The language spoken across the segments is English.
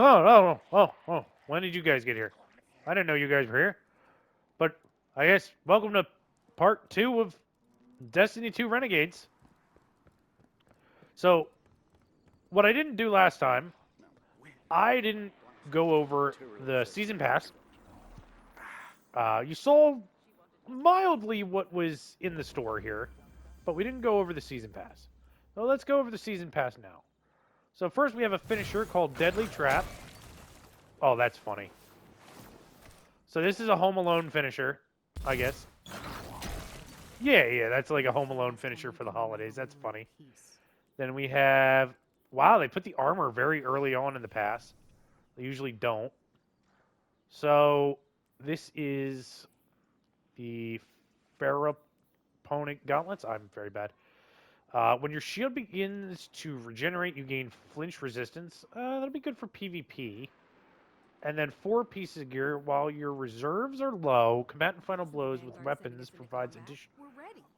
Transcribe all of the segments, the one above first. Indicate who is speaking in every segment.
Speaker 1: Oh. When did you guys get here? I didn't know you guys were here. But I guess welcome to part 2 of Destiny 2 Renegades. So, what I didn't do last time, I didn't go over the season pass. You saw mildly what was in the store here, but we didn't go over the season pass. So let's go over the season pass now. So first we have a finisher called Deadly Trap. Oh, that's funny. So this is a Home Alone finisher, I guess. Yeah, that's like a Home Alone finisher for the holidays. That's funny. Then we have, wow, they put the armor very early on in the pass. They usually don't. So this is the Pheraponic Gauntlets. I'm very bad. When your shield begins to regenerate, you gain flinch resistance. That'll be good for PvP. And then 4 pieces of gear. While your reserves are low, combatant final blows with weapons provides additional.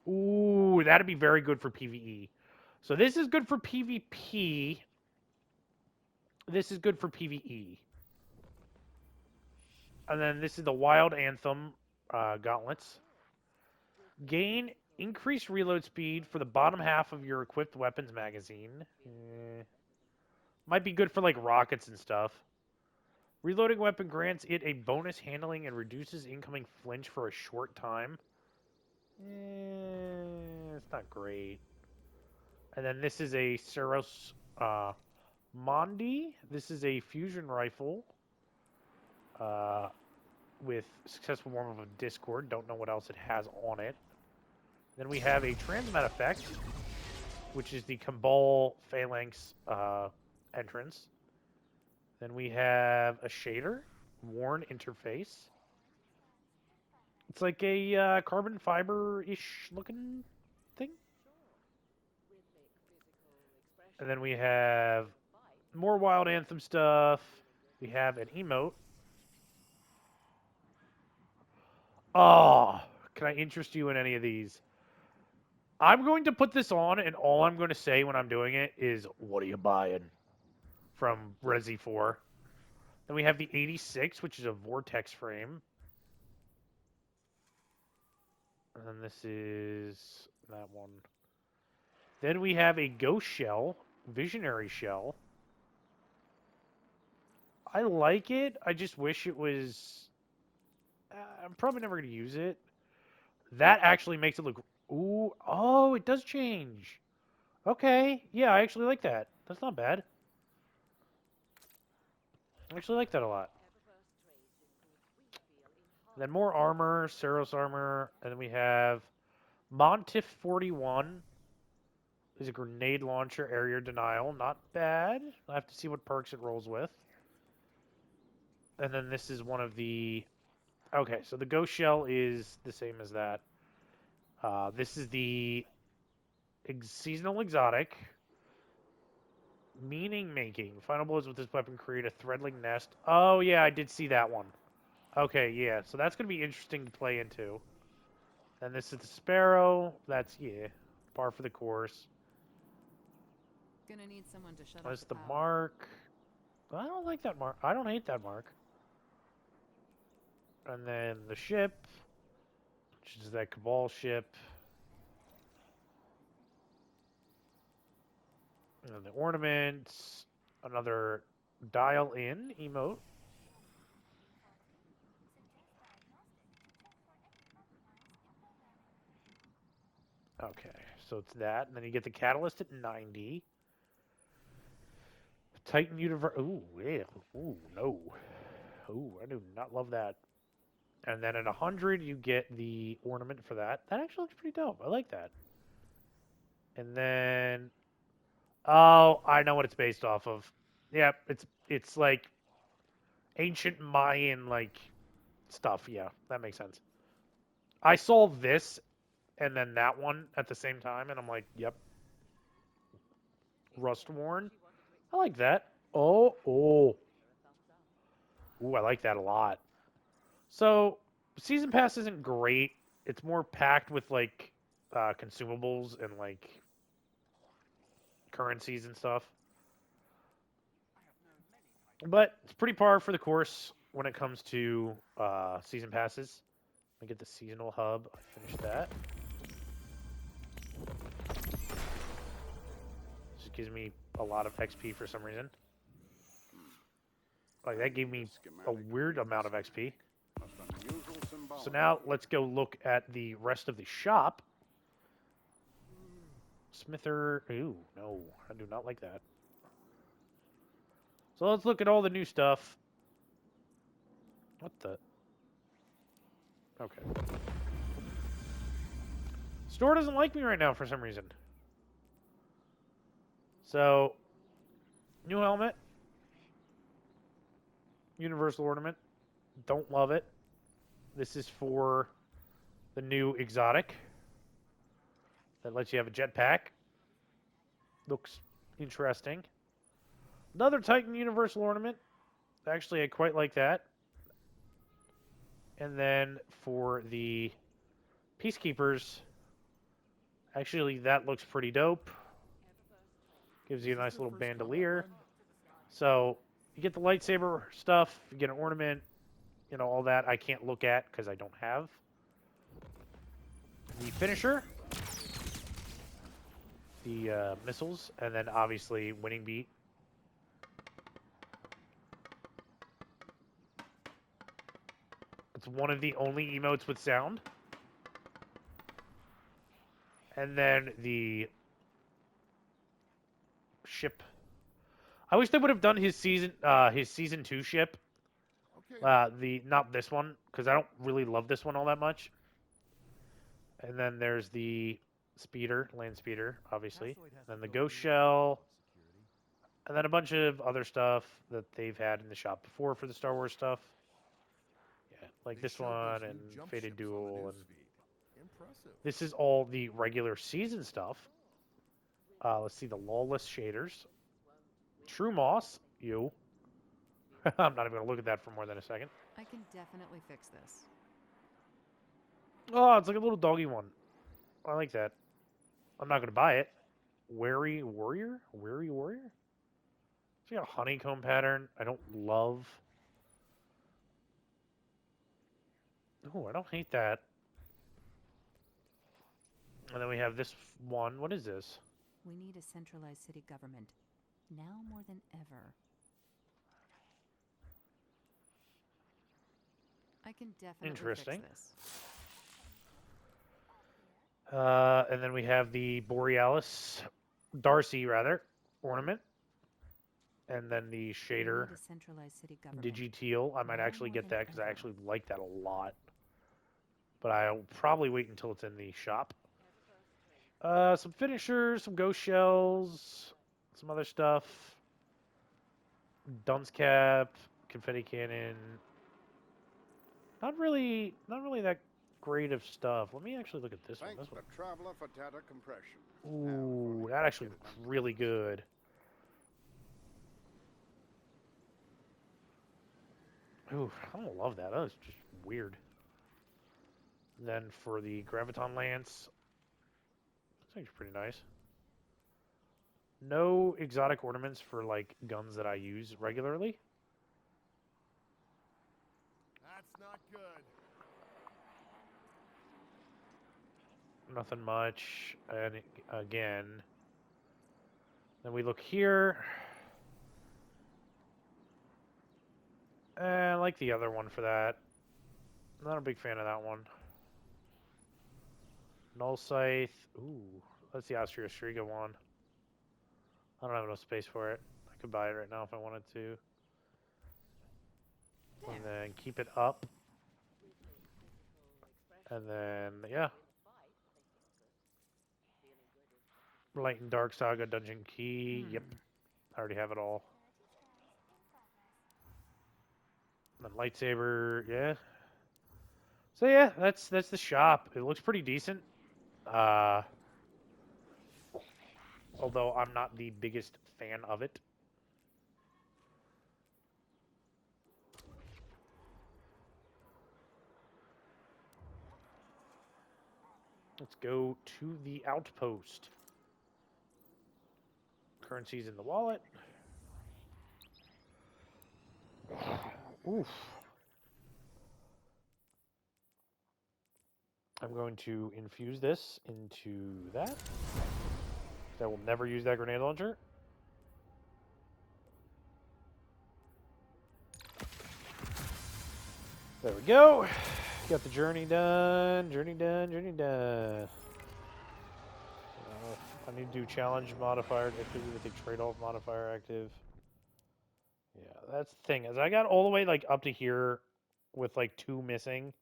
Speaker 1: Ooh, that'd be very good for PvE. So this is good for PvP. This is good for PvE. And then this is the Wild Anthem gauntlets. Gain increased reload speed for the bottom half of your equipped weapons magazine. Might be good for like rockets and stuff. Reloading weapon grants it a bonus handling and reduces incoming flinch for a short time. It's not great. And then this is a Ceros Mondi. This is a fusion rifle with successful warm-up of Discord. Don't know what else it has on it. Then we have a transmat effect, which is the Cabal Phalanx entrance. Then we have a shader, worn interface. It's like a carbon fiber-ish looking thing. And then we have more Wild Anthem stuff. We have an emote. Oh, can I interest you in any of these? I'm going to put this on, and all I'm going to say when I'm doing it is, "What are you buying?" From Resi 4. Then we have the 86, which is a Vortex frame. And then this is that one. Then we have a Ghost Shell, Visionary Shell. I like it. I just wish it was... I'm probably never going to use it. That actually makes it look... Ooh, oh, it does change. Okay, yeah, I actually like that. That's not bad. I actually like that a lot. Then more armor, Saros armor, and then we have Montif 41 is a grenade launcher, area denial. Not bad. I have to see what perks it rolls with. And then this is one of the... Okay, so the Ghost Shell is the same as that. This is the seasonal exotic. Meaning making. Final blows with this weapon create a threadling nest. Oh, yeah, I did see that one. Okay, yeah, so that's going to be interesting to play into. And this is the Sparrow. That's, yeah, par for the course.
Speaker 2: Gonna need someone to shut
Speaker 1: That's
Speaker 2: off
Speaker 1: the
Speaker 2: power.
Speaker 1: mark. I don't like that mark. I don't hate that mark. And then the ship, which is that Cabal ship. And then the ornaments. Another dial-in emote. Okay, so it's that. And then you get the catalyst at 90. Titan Universe. Ooh, yeah. Ooh, no. Ooh, I do not love that. And then at 100, you get the ornament for that. That actually looks pretty dope. I like that. And then, oh, I know what it's based off of. Yep, it's like ancient Mayan like stuff. Yeah, that makes sense. I saw this and then that one at the same time, and I'm like, yep, Rust Worn. I like that. Ooh, I like that a lot. So, season pass isn't great. It's more packed with like consumables and like currencies and stuff. But it's pretty par for the course when it comes to season passes. I get the seasonal hub. I finished that. Just gives me a lot of XP for some reason. Like that gave me a weird amount of XP. So now let's go look at the rest of the shop. Smither. Ooh, no, I do not like that. So let's look at all the new stuff. What the? Okay. Store doesn't like me right now for some reason. So, new helmet. Universal ornament. Don't love it. This is for the new exotic. That lets you have a jetpack. Looks interesting. Another Titan Universal ornament. Actually, I quite like that. And then for the Peacekeepers, actually, that looks pretty dope. Gives you a nice little bandolier. So, you get the lightsaber stuff, you get an ornament, you know, all that I can't look at because I don't have. The finisher, the missiles, and then obviously winning beat. It's one of the only emotes with sound. And then the ship. I wish they would have done his season 2 ship. Not this one because I don't really love this one all that much. And then there's the speeder, land speeder, obviously. Then the ghost shell. And then a bunch of other stuff that they've had in the shop before for the Star Wars stuff. Yeah, like this one and Fated Duel. And this is all the regular season stuff. Let's see the Lawless shaders. True Moss. You. I'm not even going to look at that for more than a second.
Speaker 2: I can definitely fix this.
Speaker 1: Oh, it's like a little doggy one. I like that. I'm not going to buy it. Wary Warrior? Wary Warrior? It's got a honeycomb pattern. I don't love. Oh, I don't hate that. And then we have this one. What is this?
Speaker 2: We need a centralized city government. Now more than ever. I can definitely
Speaker 1: Interesting.
Speaker 2: fix this.
Speaker 1: And then we have the Borealis, Darcy rather, ornament. And then the shader, Digiteal. I might actually get that because I actually like that a lot. But I'll probably wait until it's in the shop. Some finishers, some ghost shells, some other stuff. Dunce cap, confetti cannon. Not really that great of stuff. Let me actually look at this one. This one.
Speaker 3: Traveler for data compression.
Speaker 1: Ooh, that actually looks really good. Ooh, I don't love that. That was just weird. Then for the Graviton Lance, this thing's pretty nice. No exotic ornaments for like guns that I use regularly.
Speaker 3: That's not good.
Speaker 1: Nothing much. And again, then we look here. I like the other one for that. Not a big fan of that one. Null Scythe. Ooh, that's the Austria Striga one. I don't have enough space for it. I could buy it right now if I wanted to. And then keep it up. And then, yeah. Light and Dark Saga Dungeon Key. Yep. I already have it all. And then lightsaber, yeah. So yeah, that's the shop. It looks pretty decent. Although I'm not the biggest fan of it. Let's go to the outpost. Currency's in the wallet. Oof. I'm going to infuse this into that. I will never use that grenade launcher. There we go. Got the journey done. Journey done. Journey done. I need to do challenge modifier activity with the trade-off modifier active. Yeah, that's the thing. Is I got all the way like up to here with like 2 missing.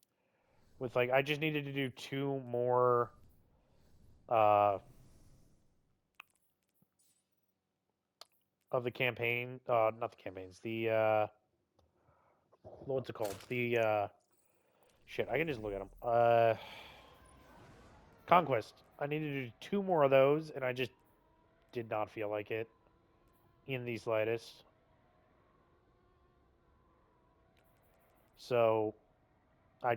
Speaker 1: With like I just needed to do 2 more of the campaign. Not the campaigns. The what's it called? The shit. I can just look at them. Conquest. I needed to do 2 more of those, and I just did not feel like it in the slightest. So I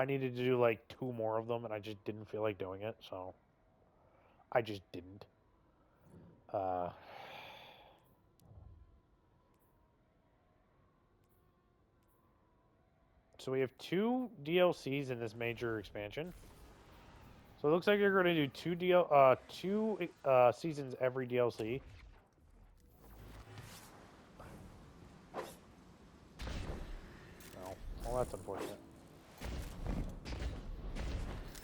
Speaker 1: needed to do like 2 more of them, and I just didn't feel like doing it. So I just didn't. So we have 2 DLCs in this major expansion. So it looks like you're going to do 2 seasons every DLC. Oh, well, that's unfortunate.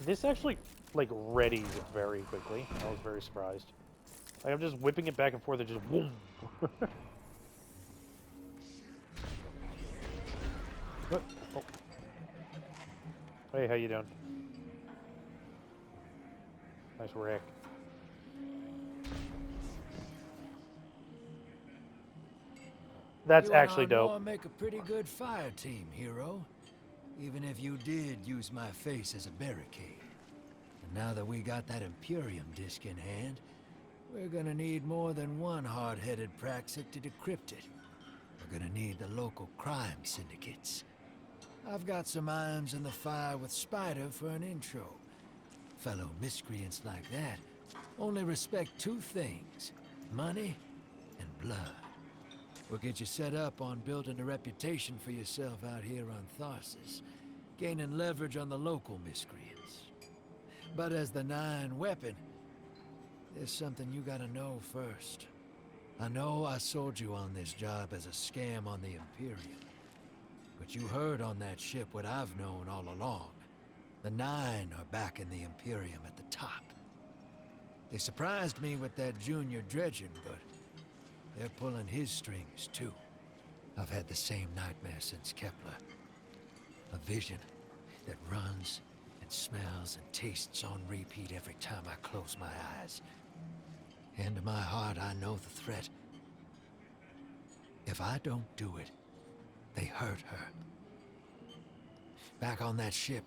Speaker 1: This actually like readies very quickly. I was very surprised. Like I'm just whipping it back and forth and just boom. Oh. Hey, how you doing? Nice wreck. That's actually dope.
Speaker 4: You make a pretty good fire team, hero. Even if you did use my face as a barricade. And now that we got that Imperium disc in hand, we're gonna need more than one hard-headed praxic to decrypt it. We're gonna need the local crime syndicates. I've got some irons in the fire with Spider for an intro. Fellow miscreants like that only respect 2 things, money and blood. We'll get you set up on building a reputation for yourself out here on Tharsis, gaining leverage on the local miscreants. But as the 9 weapon, there's something you gotta know first. I know I sold you on this job as a scam on the Imperium, but you heard on that ship what I've known all along. The 9 are back in the Imperium at the top. They surprised me with that junior dredging, but they're pulling his strings, too. I've had the same nightmare since Kepler. A vision that runs and smells and tastes on repeat every time I close my eyes. And in my heart, I know the threat. If I don't do it, they hurt her. Back on that ship.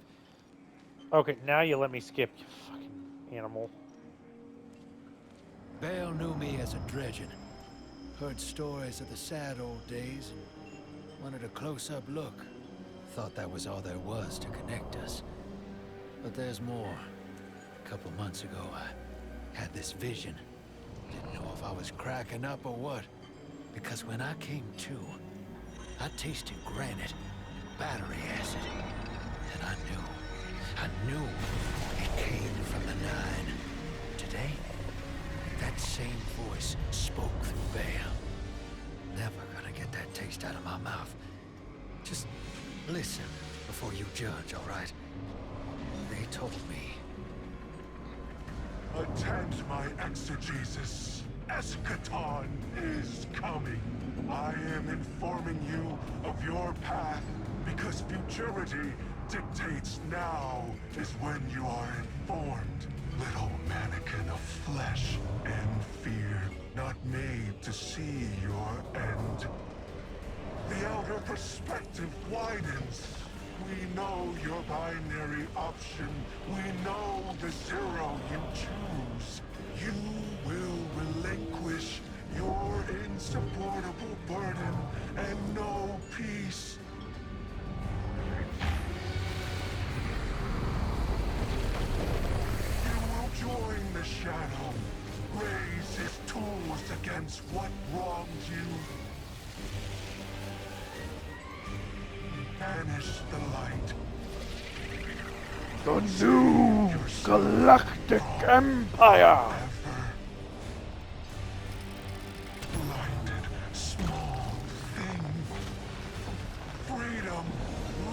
Speaker 1: Okay, now you let me skip, you fucking animal.
Speaker 4: Bale knew me as a dredgen. Heard stories of the sad old days and wanted a close-up look. Thought that was all there was to connect us. But there's more. A couple months ago, I had this vision. Didn't know if I was cracking up or what. Because when I came to, I tasted granite and battery acid. And I knew it came from the 9. Today, that same voice spoke through Bale. Never gonna get that taste out of my mouth. Just listen before you judge, all right? They told me.
Speaker 5: Attend my exegesis. Eschaton is coming. I am informing you of your path because futurity dictates now is when you are informed. Little mannequin of flesh and fear, not made to see your end. The outer perspective widens. We know your binary option. We know the 0 you choose. You will relinquish your insupportable burden and know peace. You will join the Shadow, raise his tools against what wronged you. banish the light.
Speaker 1: The new Galactic Empire!
Speaker 5: Ever blinded small thing. Freedom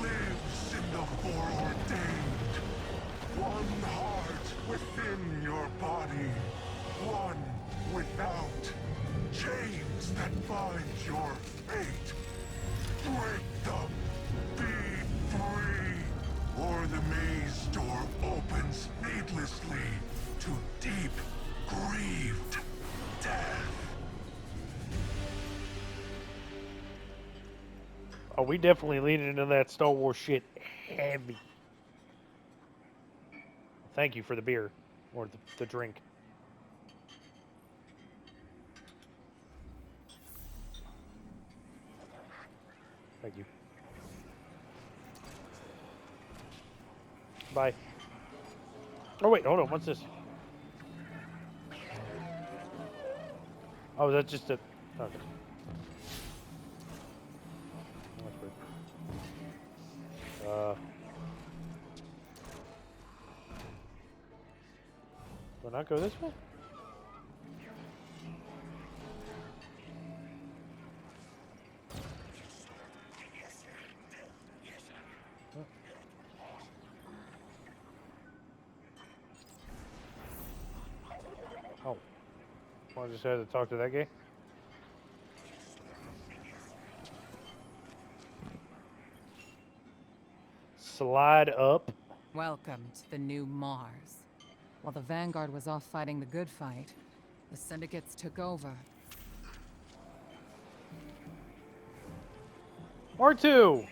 Speaker 5: lives in the foreordained. One heart within your body. One without. Chains that bind your fate. Break them. Be free. Or the maze door opens needlessly to deep, grieved death.
Speaker 1: Oh, we definitely leaning into that Star Wars shit heavy. Thank you for the beer. Or the drink. Thank you. Bye. Oh, wait, hold on. What's this? Oh, that's just a... Okay. That's weird. Do I not go this way? Oh. I just had to talk to that guy? Slide up.
Speaker 6: Welcome to the new Mars. While the Vanguard was off fighting the good fight, the Syndicates took over.
Speaker 1: R2!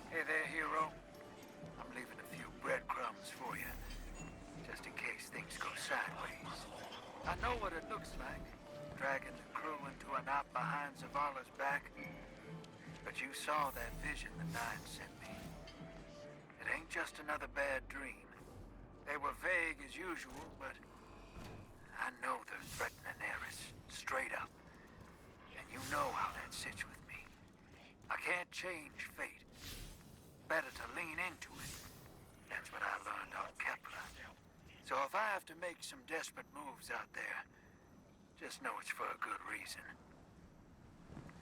Speaker 7: Hey there, hero. I'm leaving a few breadcrumbs for you, just in case things go sideways. I know what it looks like, dragging the crew into a knot behind Zavala's back. But you saw that vision the Nine sent me. It ain't just another bad dream. They were vague as usual, but I know they're threatening Eris, straight up. And you know how that sits with me. I can't change fate. Better to lean into it. That's what I learned on Kepler. So if I have to make some desperate moves out there, just know it's for a good reason.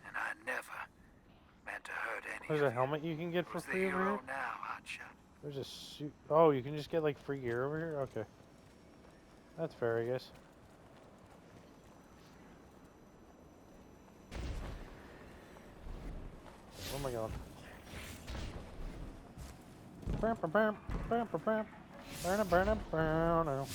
Speaker 7: And I never meant to hurt any
Speaker 1: There's
Speaker 7: of
Speaker 1: a
Speaker 7: you.
Speaker 1: helmet you can get for
Speaker 7: Who's the
Speaker 1: free over
Speaker 7: hero
Speaker 1: here?
Speaker 7: now, hotshot?
Speaker 1: There's a suit. Oh, you can just get like free gear over here? Okay. That's fair, I guess. Where am I going? Bam, bam, bam, bam, bam, bam. Burn it, burn it, burn it.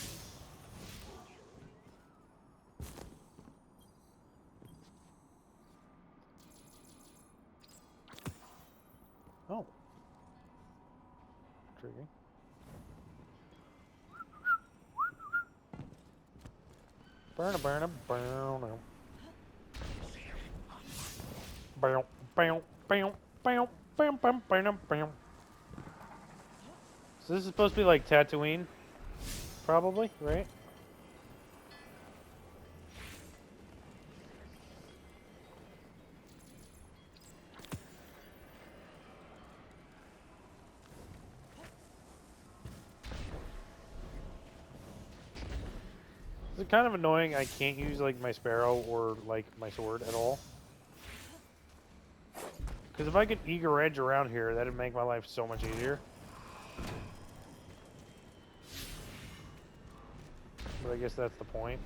Speaker 1: Oh. Intriguing. Burn it, burn it, burn it. Bam, bam, bam, bam, bam, bam, bam, bam. So this is supposed to be like Tatooine, probably, right? It's kind of annoying I can't use like my sparrow or like my sword at all. Because if I could eager edge around here, that'd make my life so much easier. But I guess that's the point.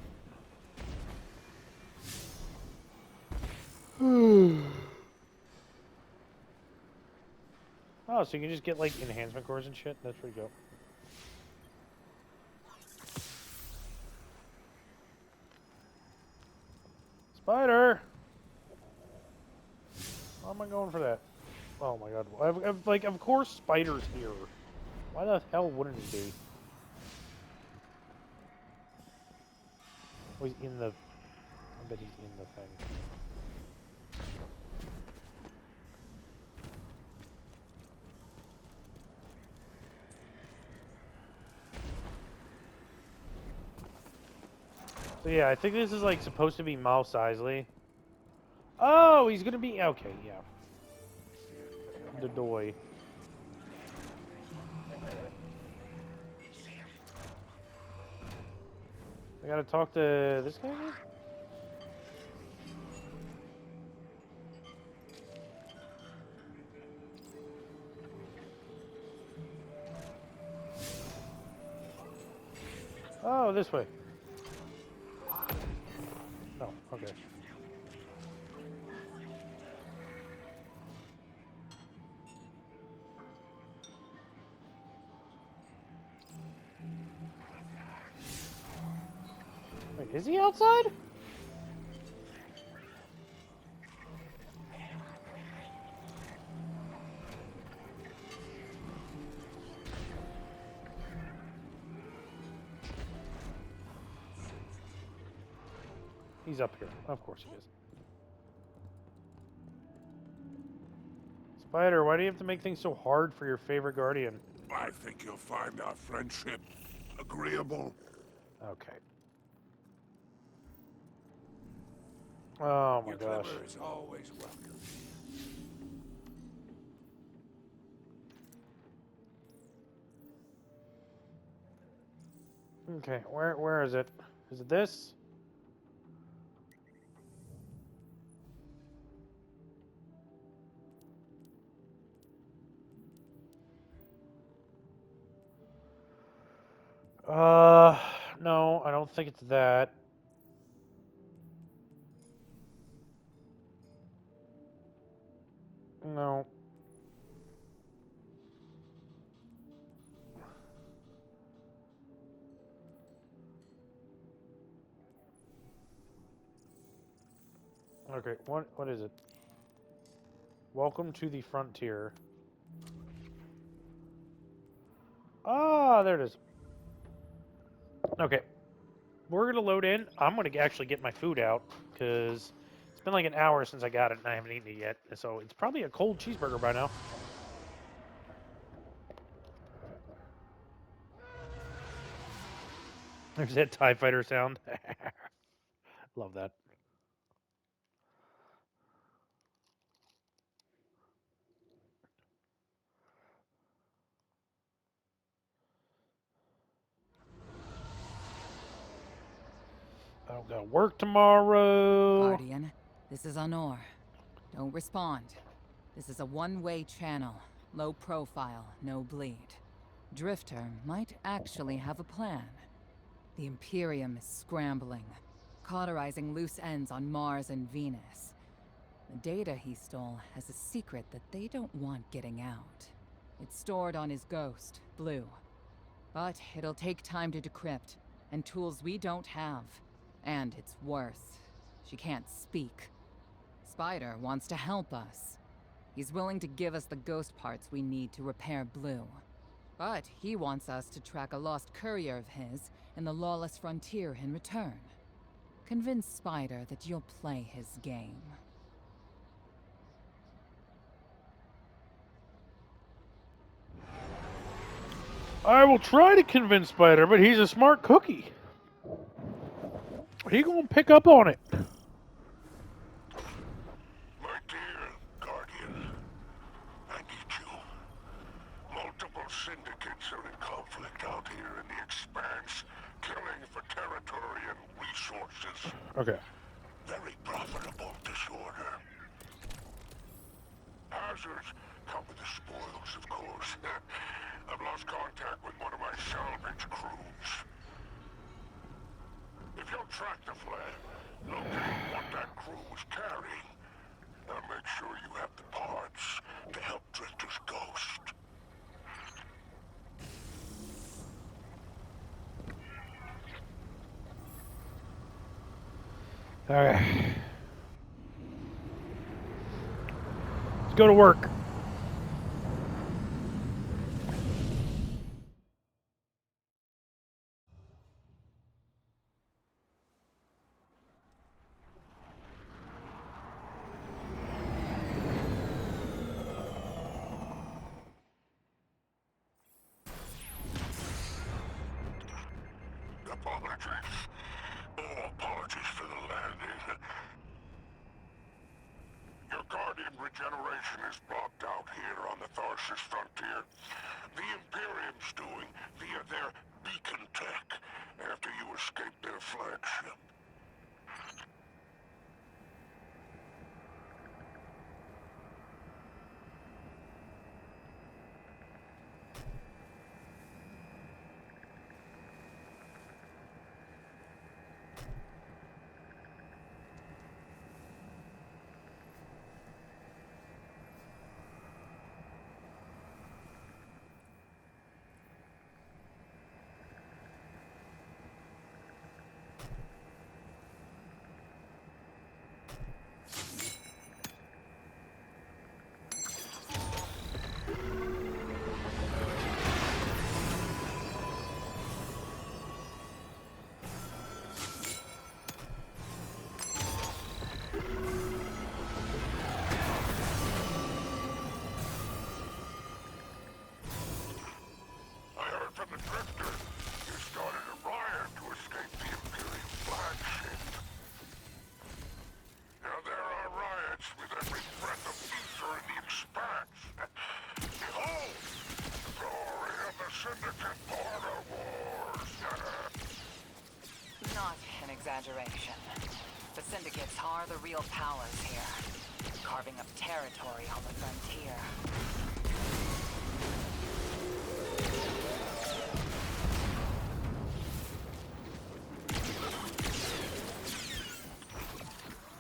Speaker 1: Oh, so you can just get like enhancement cores and shit? That's pretty dope. Spider! Why am I going for that? Oh my god. Like, of course Spider's here. Why the hell wouldn't he be? Oh, he's in the... I bet he's in the thing. So yeah, I think this is like supposed to be Mos Eisley. Oh, he's gonna be okay. Yeah, the doy. I gotta talk to this guy again? Oh, this way. No, okay. Wait, is he outside? He's up here. Of course he is. Spider, why do you have to make things so hard for your favorite guardian?
Speaker 5: I think you'll find our friendship agreeable.
Speaker 1: Okay. Oh my
Speaker 5: Your
Speaker 1: gosh.
Speaker 5: clever is always welcome.
Speaker 1: Okay, where is it? Is it this? No, I don't think it's that. No. Okay, what is it? Welcome to the frontier. Ah, there it is. Okay. We're gonna load in. I'm gonna actually get my food out because it's been like an hour since I got it and I haven't eaten it yet. So it's probably a cold cheeseburger by now. There's that TIE fighter sound. Love that. I don't gotta work tomorrow.
Speaker 6: Guardian, this is Honor. Don't respond. This is a one-way channel. Low profile, no bleed. Drifter might actually have a plan. The Imperium is scrambling, cauterizing loose ends on Mars and Venus. The data he stole has a secret that they don't want getting out. It's stored on his ghost, Blue. But it'll take time to decrypt, and tools we don't have. And it's worse. She can't speak. Spider wants to help us. He's willing to give us the ghost parts we need to repair Blue. But he wants us to track a lost courier of his in the lawless frontier in return. Convince Spider that you'll play his game.
Speaker 1: I will try to convince Spider, but he's a smart cookie. He gonna pick up on it.
Speaker 5: My dear Guardian, I need you. Multiple syndicates are in conflict out here in the Expanse, killing for territory and resources.
Speaker 1: Okay.
Speaker 5: Very profitable disorder. Hazards come with the spoils, of course. I've lost contact with one of my salvage crews. If you'll track the flag, locate what that crew was carrying, I'll make sure you have the parts to help Drifter's ghost.
Speaker 1: Okay. Let's go to work.
Speaker 5: Apologies. All forces frontier. The Imperium's doing via their beacon tech after you escape their flagship. From the Drifter, you started a riot to escape the Imperium flagship. Now there are riots with every breath of ether in the expanse. Behold, the glory of the Syndicate border wars.
Speaker 6: Not an exaggeration. The Syndicates are the real powers here, carving up territory on the frontier.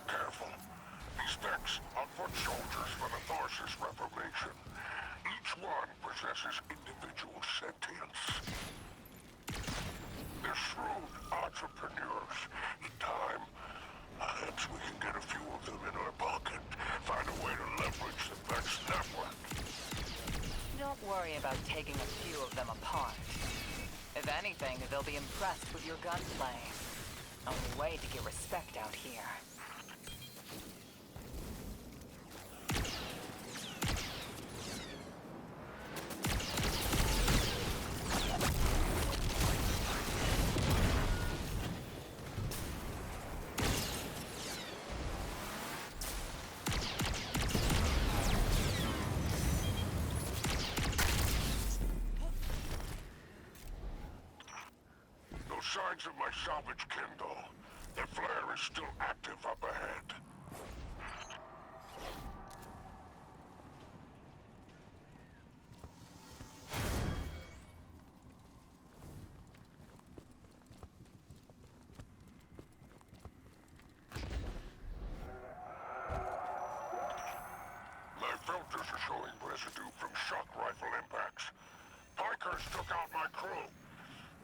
Speaker 5: Careful. These mechs are foot soldiers for the Tharsis Reformation. Each one possesses individual sentience. They're shrewd entrepreneurs. In time, perhaps we can get a few of them in our pocket. Find a way to leverage the Vex network.
Speaker 6: Don't worry about taking a few of them apart. If anything, they'll be impressed with your gunplay. Only way to get respect out here.
Speaker 5: No signs of my salvage Kindle. Their flare is still active up ahead. My filters are showing residue from shock rifle impacts. Pikers took out my crew.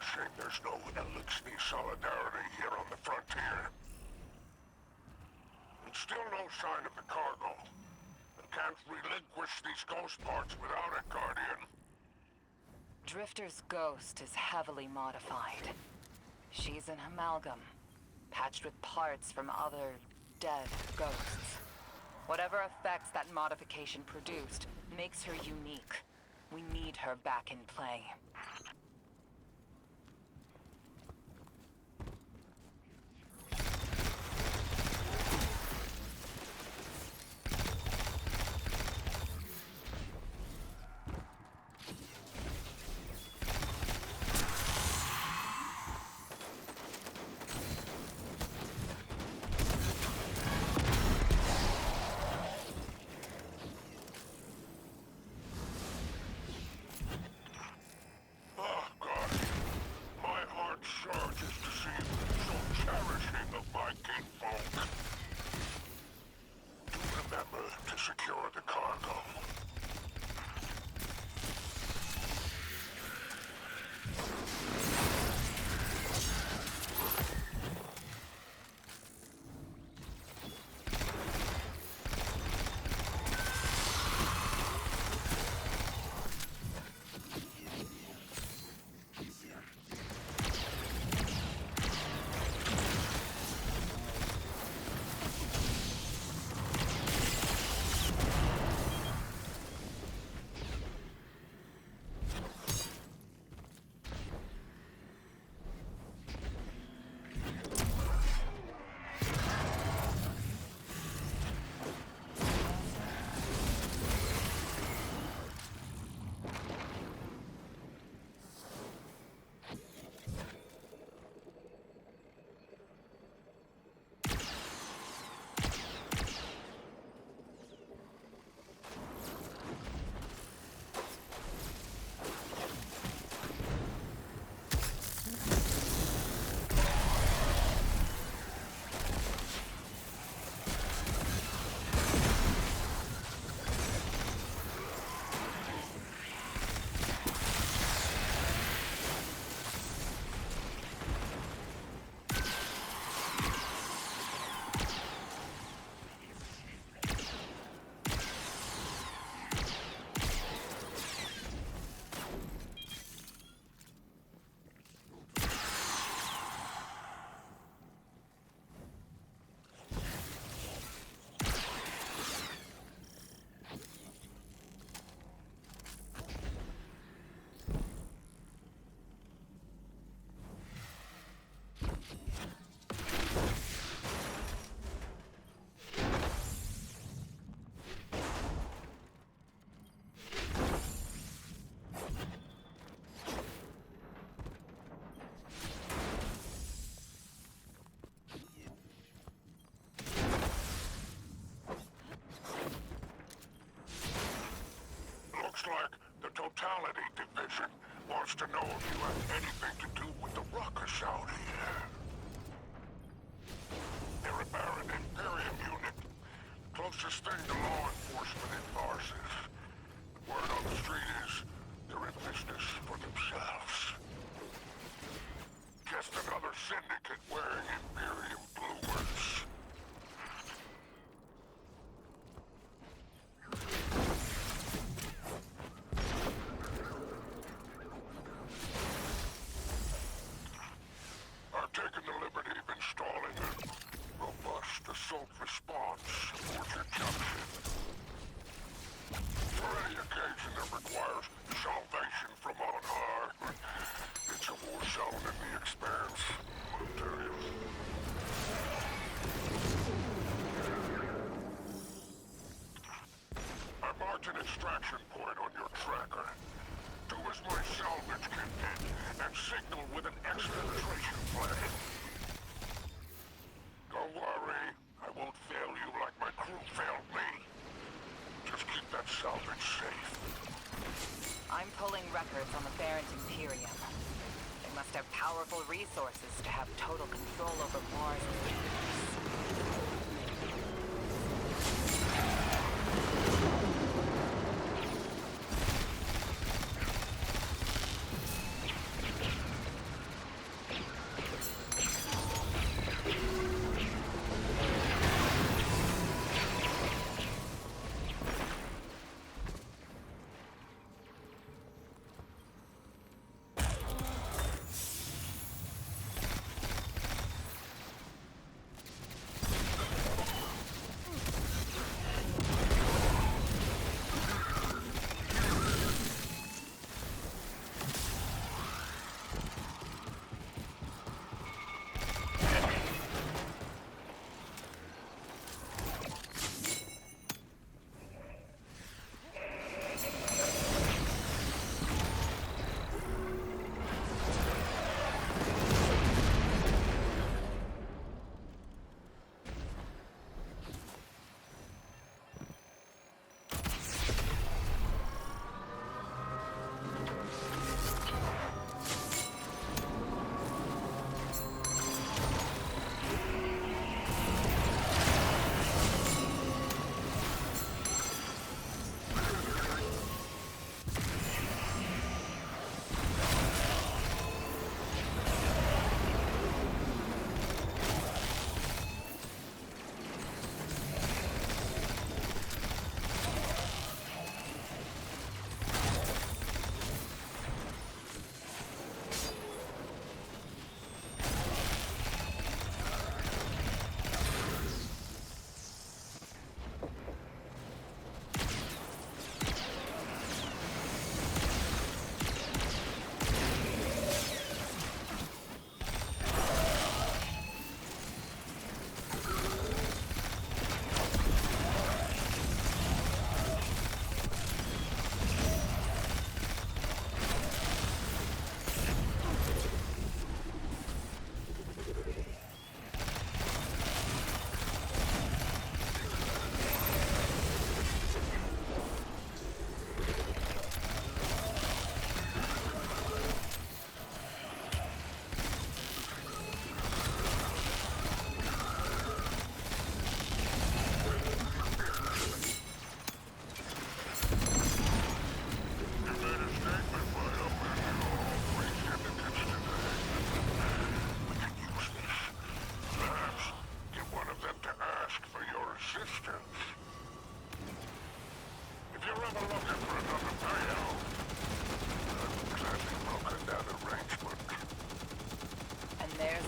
Speaker 5: Shame there's no Elixir solidarity here on the frontier. And still no sign of the cargo. I can't relinquish these ghost parts without it, Guardian.
Speaker 6: Drifter's ghost is heavily modified. She's an amalgam, patched with parts from other dead ghosts. Whatever effects that modification produced makes her unique. We need her back in play.
Speaker 5: Ah, Looks like the Totality Division wants to know if you have anything to do with the ruckus out here. They're a Baron Imperium unit. Closest thing to law enforcement in Varsus. Word on the street is they're in business for themselves. Just another syndicate wearing Imperium bloomers. I've taken the liberty of installing a robust assault response aboard your junction. For any occasion that requires salvation from on high, it's a war zone in the expanse, I'll tell you. I marked an extraction point on your tracker. Do as my salvage can did, and signal with an exfiltration plan. Don't worry, I won't fail you like my crew failed me. Just keep that salvage safe.
Speaker 6: I'm pulling records on the Baron's Imperium. They must have powerful resources to have total control over Mars.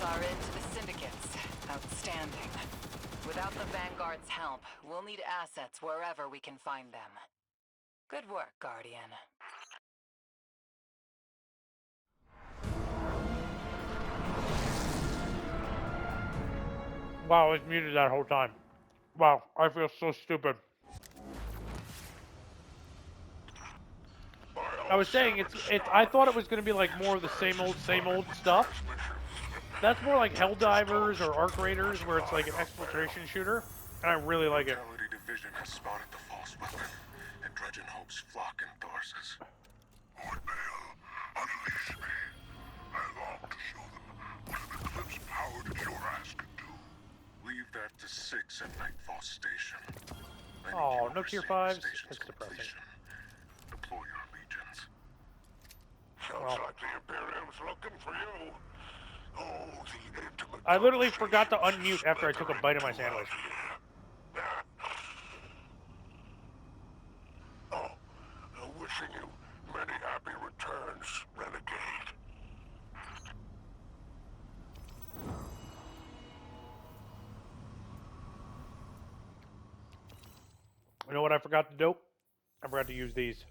Speaker 6: Our end to the syndicates. Outstanding. Without the Vanguard's help, we'll need assets wherever we can find them. Good work, Guardian.
Speaker 1: Wow, I was muted that whole time. Wow, I feel so stupid. I was saying I thought it was going to be like more of the same old stuff. That's more like Helldivers or Arc Raiders, where it's like an exfiltration shooter, and I really like it.
Speaker 5: Division has spotted the false weapon and tried Sergeant Hope's flock endorses. Lord Bale, unleash me. I long to show them what an eclipse-powered Joras can do. Leave that to 6 at Nightfall Station. I need
Speaker 1: Oh,
Speaker 5: you
Speaker 1: no
Speaker 5: to
Speaker 1: tier
Speaker 5: oversee the
Speaker 1: 5s?
Speaker 5: station's
Speaker 1: That's depressing.
Speaker 5: completion. Deploy your legions. Sounds
Speaker 1: Well,
Speaker 5: like the Imperium's looking for you. Oh, the intimate
Speaker 1: I literally forgot to
Speaker 5: conversations
Speaker 1: unmute after I took a bite of my
Speaker 5: smothering
Speaker 1: sandwich.
Speaker 5: throughout here. Oh, wishing you many happy returns, Renegade.
Speaker 1: You know what I forgot to do? I forgot to use these.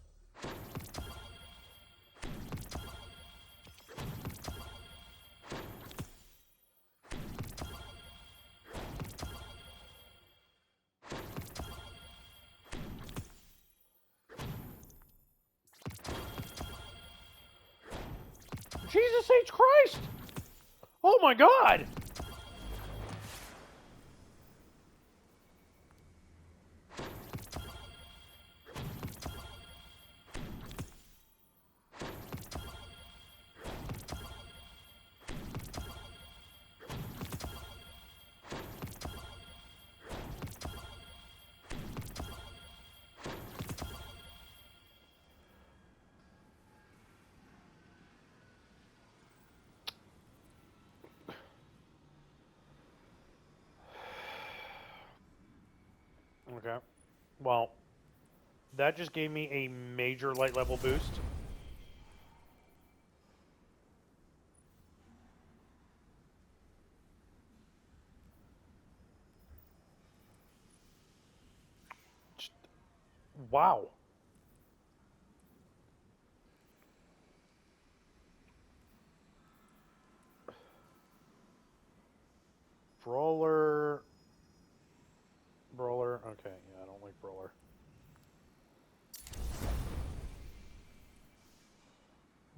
Speaker 1: Jesus H. Christ! Oh my God! Okay. Well, that just gave me a major light level boost. Wow. Brawler. Brawler. Okay, yeah, I don't like Brawler.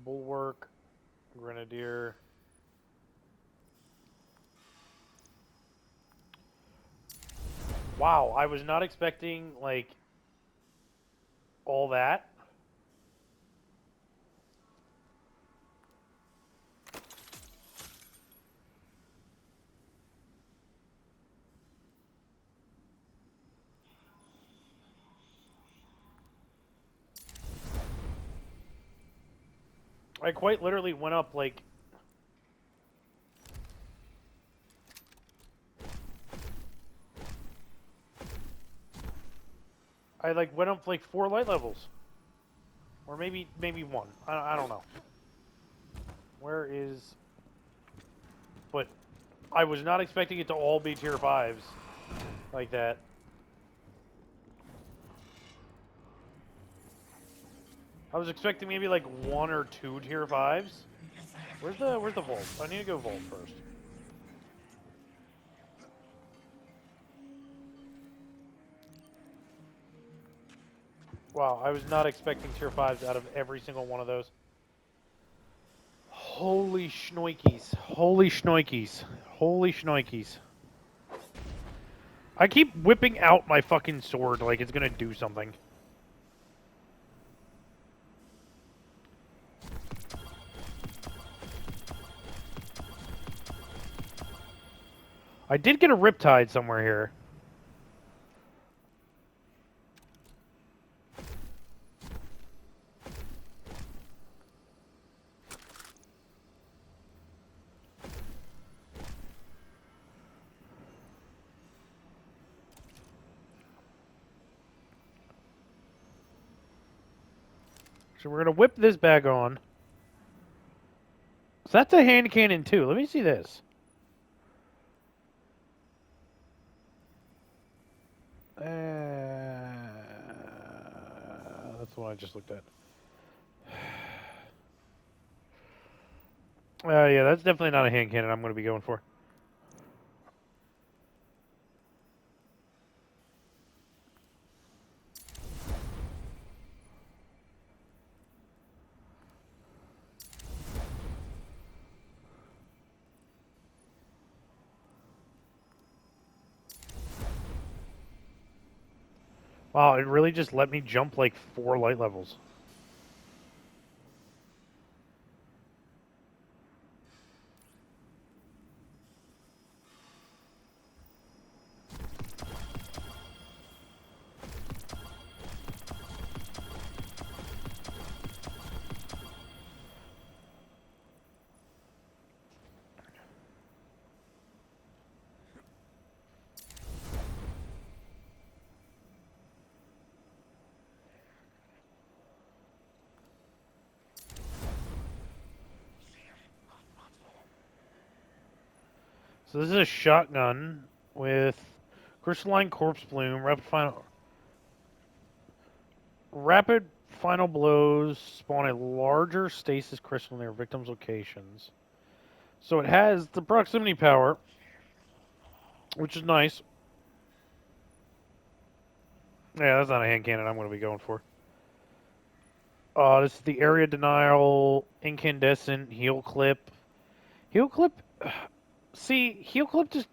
Speaker 1: Bulwark. Grenadier. Wow, I was not expecting, like, all that. I quite literally went up, like... I, like, went up, like, 4 light levels. Or maybe 1. I don't know. Where is... But I was not expecting it to all be tier 5s like that. I was expecting maybe like 1 or 2 tier 5s. Where's the vault? I need to go vault first. Wow, I was not expecting tier 5s out of every single one of those. Holy schnoikies. Holy schnoikies. Holy schnoikies. I keep whipping out my fucking sword like it's gonna do something. I did get a Riptide somewhere here. So we're gonna whip this back on. So that's a hand cannon too. Let me see this. That's the one I just looked at. Yeah, that's definitely not a hand cannon I'm going to be going for. Wow, it really just let me jump like 4 light levels. So this is a shotgun with crystalline corpse bloom, rapid final blows spawn a larger stasis crystal near victims' locations. So it has the proximity power, which is nice. Yeah, that's not a hand cannon I'm going to be going for. This is the area denial, incandescent, heal clip. Heal clip, see, heal clip just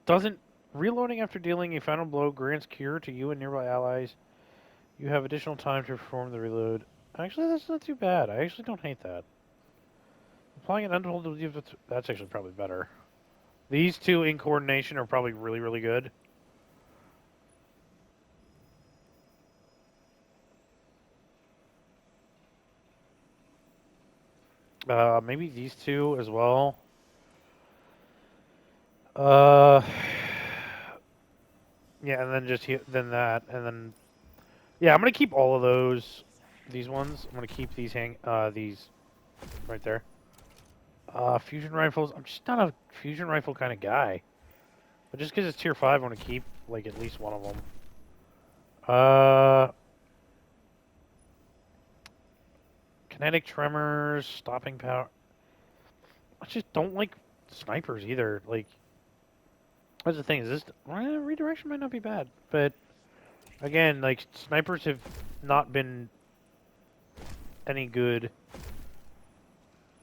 Speaker 1: doesn't. Reloading after dealing a final blow grants cure to you and nearby allies. You have additional time to perform the reload. Actually, that's not too bad. I actually don't hate that. Applying an untold, that's actually probably better. These two in coordination are probably really, really good. Maybe these two as well. Uh, yeah, and then then that, and then yeah, I'm gonna keep all of those. These ones, I'm gonna keep these these right there. Fusion rifles. I'm just not a fusion rifle kind of guy, but just because it's tier 5, I want to keep like at least one of them. Kinetic tremors, stopping power. I just don't like snipers either. Like, that's the thing. Is this redirection might not be bad, but again, like snipers have not been any good.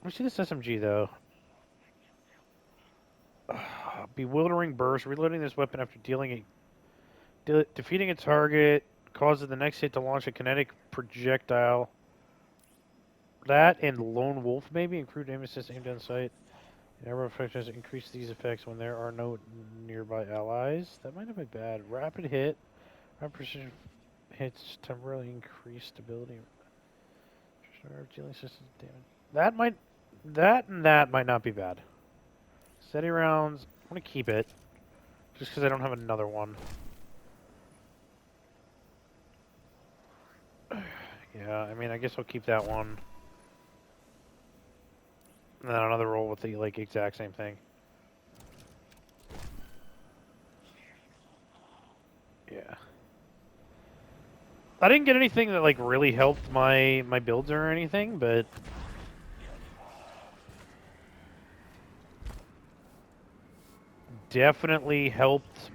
Speaker 1: Let me see this SMG though. Bewildering burst. Reloading this weapon after defeating a target causes the next hit to launch a kinetic projectile. That and Lone Wolf maybe improved aim assist aimed on sight. Arrow effectiveness increase these effects when there are no nearby allies. That might not be bad. Rapid hit. Rapid precision hits temporarily increase stability. Dealing system damage. That might not be bad. Steady rounds. I'm gonna keep it, just because I don't have another one. Yeah, I mean, I guess I'll keep that one. And then another roll with the like exact same thing. Yeah. I didn't get anything that like really helped my builds or anything, but definitely helped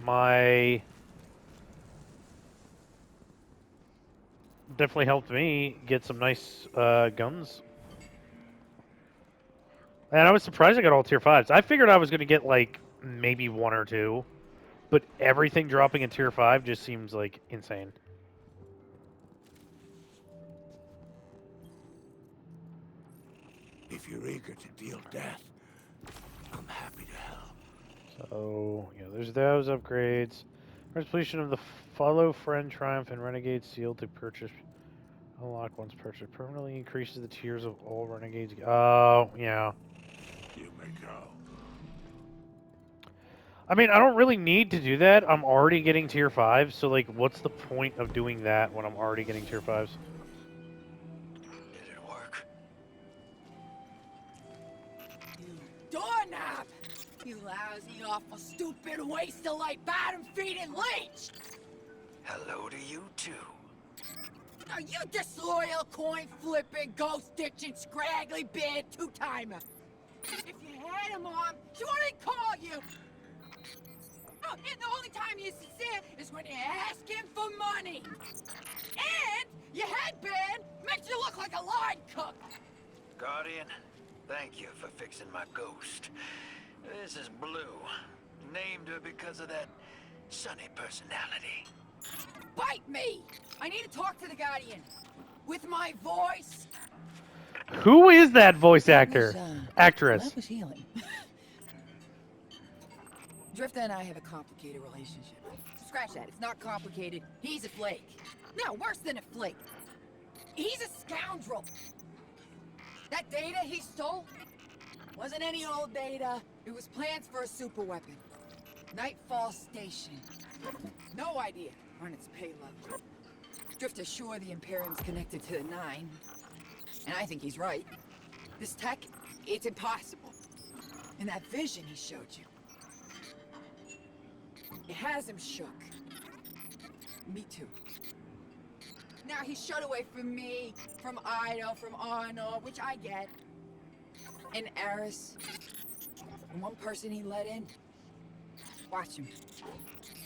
Speaker 1: me get some nice guns. And I was surprised I got all tier 5s. I figured I was going to get like maybe one or two, but everything dropping in tier 5 just seems like insane.
Speaker 5: If you're eager to deal death, I'm happy to help.
Speaker 1: So, yeah, there's those upgrades. Completion of the Follow Friend Triumph and Renegade Seal to purchase. Unlock once purchased. Permanently increases the tiers of all Renegades. Oh, yeah.
Speaker 5: You may go.
Speaker 1: I mean, I don't really need to do that. I'm already getting tier 5, so, like, what's the point of doing that when I'm already getting tier 5s?
Speaker 7: Did it work?
Speaker 8: You doorknob! You lousy, awful, stupid, waste of light, bottom-feeding leech!
Speaker 7: Hello to you, too.
Speaker 8: Are you disloyal, coin-flipping, ghost-ditching, scraggly beard two-timer? If you had a mom, she wouldn't call you! Oh, and the only time you're sincere is when you're asking for money! And your headband makes you look like a line cook!
Speaker 7: Guardian, thank you for fixing my ghost. This is Blue. Named her because of that sunny personality.
Speaker 8: bite me! I need to talk to the Guardian. With my voice.
Speaker 1: Who is that voice actor? Actress.
Speaker 8: That was healing. Drifter and I have a complicated relationship. Scratch that. It's not complicated. He's a flake. No, worse than a flake. He's a scoundrel. That data he stole wasn't any old data. It was plans for a superweapon. Nightfall Station. No idea on its payload. Drifter's sure the Imperium's connected to the Nine. And I think he's right. This tech, it's impossible. And that vision he showed you, it has him shook. Me too. Now he's shut away from me, from Ido, from Arno, which I get. And Eris. And one person he let in. Watch him.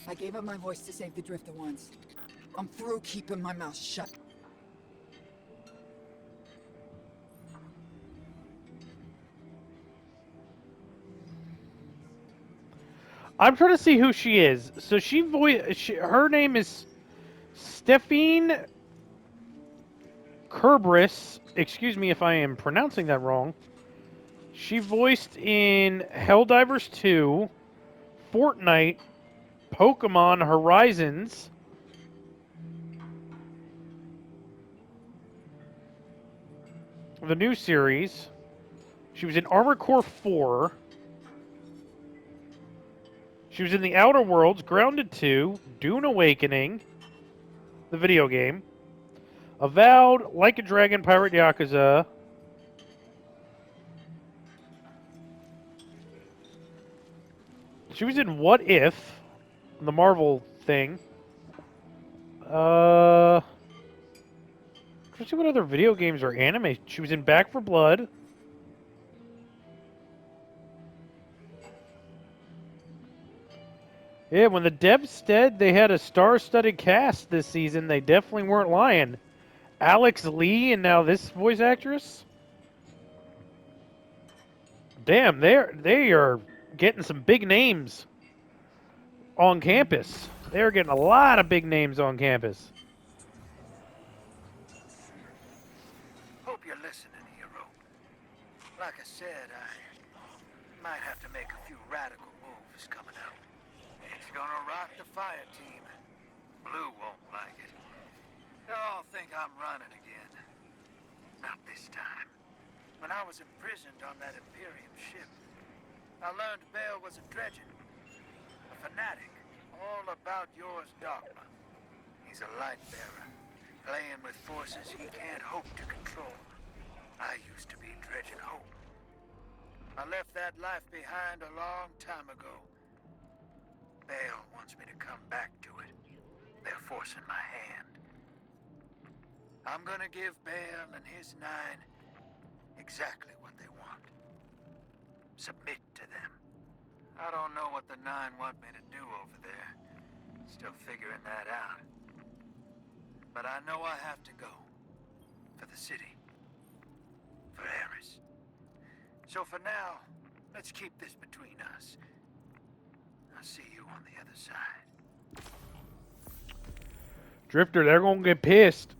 Speaker 8: I gave up my voice to save the Drifter once. I'm through keeping my mouth shut.
Speaker 1: I'm trying to see who she is. So her name is Stephine Kerberos. Excuse me if I am pronouncing that wrong. She voiced in Helldivers 2, Fortnite, Pokemon Horizons, the new series. She was in Armored Core 4. She was in The Outer Worlds, Grounded 2, Dune Awakening, the video game, Avowed, Like a Dragon, Pirate Yakuza. She was in What If, the Marvel thing. Let's see what other video games or anime. She was in Back for Blood. Yeah, when the devs said they had a star-studded cast this season, they definitely weren't lying. Alex Lee and now this voice actress. Damn, they are getting some big names on campus. They're getting a lot of big names on campus.
Speaker 7: Hope you're listening, hero. Like I said, I might have to make a few radical moves coming up. It's gonna rock the fire team. Blue won't like it. They'll all think I'm running again. Not this time. When I was imprisoned on that Imperium ship, I learned Bale was a dredgen, a fanatic, all about yours dogma. He's a light bearer, playing with forces he can't hope to control. I used to be dredging hope. I left that life behind a long time ago. Bale wants me to come back to it. They're forcing my hand. I'm gonna give Bale and his Nine exactly what they want. Submit to them. I don't know what the Nine want me to do over there. Still figuring that out. But I know I have to go. For the city. For Eris. So for now, let's keep this between us. I'll see you on the other side.
Speaker 1: Drifter, they're gonna get pissed.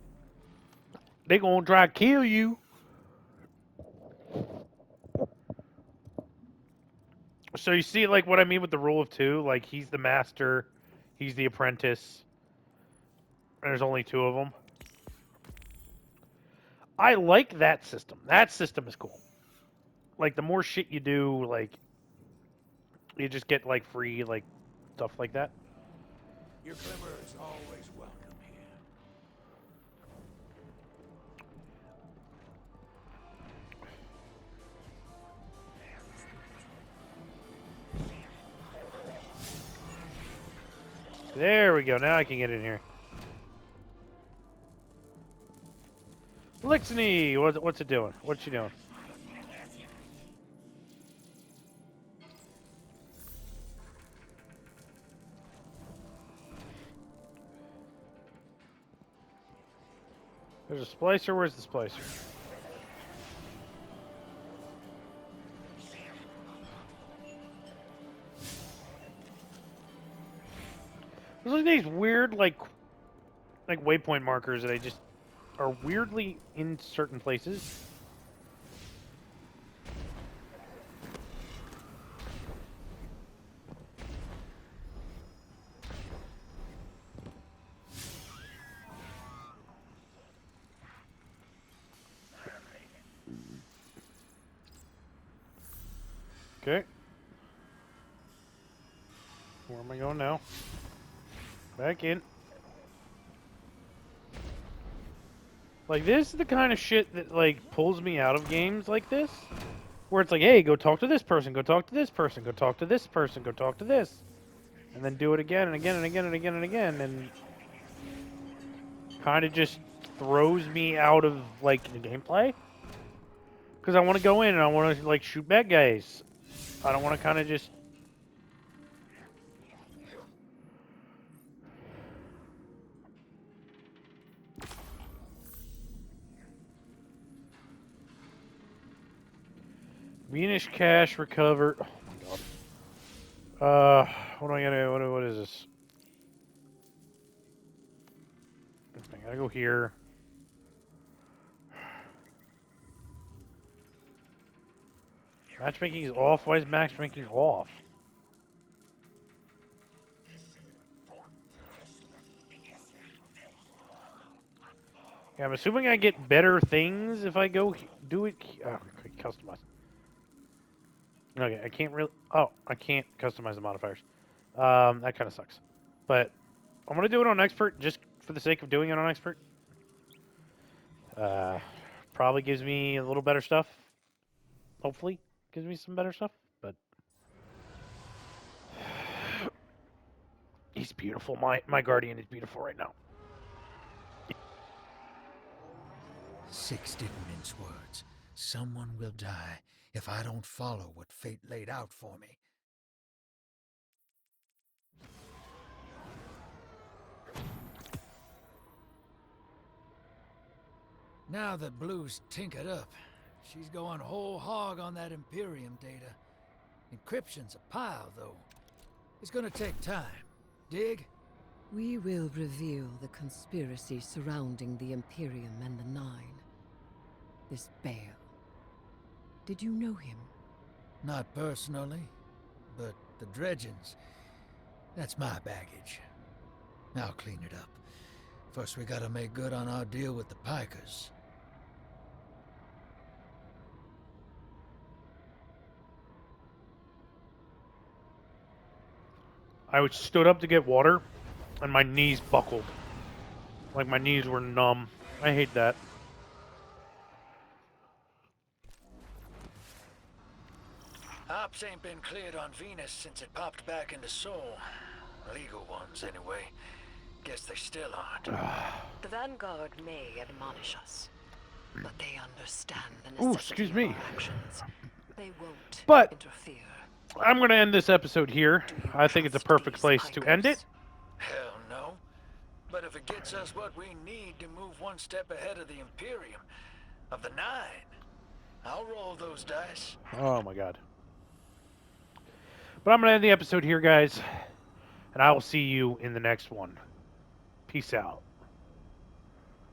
Speaker 1: They're gonna try to kill you. So you see, like, what I mean with the rule of two? Like, he's the master, he's the apprentice, and there's only two of them. I like that system. That system is cool. Like, the more shit you do, like, you just get, like, free, like, stuff like that.
Speaker 5: Your glimmer is always welcome here.
Speaker 1: There we go. Now I can get in here. Lixney, what's it doing? What's she doing? There's a splicer. Where's the splicer? There's like these weird, like, like waypoint markers that I just are weirdly in certain places. Okay. Where am I going now? Back in. Like, this is the kind of shit that, like, pulls me out of games like this. Where it's like, hey, go talk to this person, go talk to this person, go talk to this person, go talk to this. And then do it again and again and again and again and again. And kind of just throws me out of, like, the gameplay. Because I want to go in and I want to, like, shoot bad guys. I don't want to kind of just... Venus cash recovered. Oh my god. What do I gotta... What is this? I gotta go here. Matchmaking is off. Why is matchmaking off? Yeah, I'm assuming I get better things if I go do it. Oh, customize. Okay, I can't really. Oh, I can't customize the modifiers. That kind of sucks. But I'm gonna do it on expert just for the sake of doing it on expert. Probably gives me a little better stuff. Hopefully, gives me some better stuff. But he's beautiful. My guardian is beautiful right now.
Speaker 4: 6 didn't mince words. Someone will die if I don't follow what fate laid out for me. Now that Blue's tinkered up, she's going whole hog on that Imperium data. Encryption's a pile, though. It's gonna take time. Dig?
Speaker 9: We will reveal the conspiracy surrounding the Imperium and the Nine. This Bale. Did you know him?
Speaker 4: Not personally, but the dredgings, that's my baggage. I'll clean it up. First we gotta make good on our deal with the Pikers.
Speaker 1: I stood up to get water, and my knees buckled. Like my knees were numb. I hate that.
Speaker 4: Ops ain't been cleared on Venus since it popped back into Sol. Legal ones, anyway. Guess they still aren't.
Speaker 9: The Vanguard may admonish us, but they understand the
Speaker 1: Ooh,
Speaker 9: necessity
Speaker 1: excuse
Speaker 9: of
Speaker 1: me.
Speaker 9: our actions. They won't
Speaker 1: But
Speaker 9: interfere.
Speaker 1: I'm going to end this episode here.
Speaker 9: Do you
Speaker 1: I think it's a
Speaker 9: trust
Speaker 1: perfect
Speaker 9: these
Speaker 1: place to end it.
Speaker 9: Pikers?
Speaker 4: Hell no. But if it gets us what we need to move one step ahead of the Imperium, of the Nine, I'll roll those dice.
Speaker 1: Oh my god. But I'm going to end the episode here, guys. And I will see you in the next one. Peace out.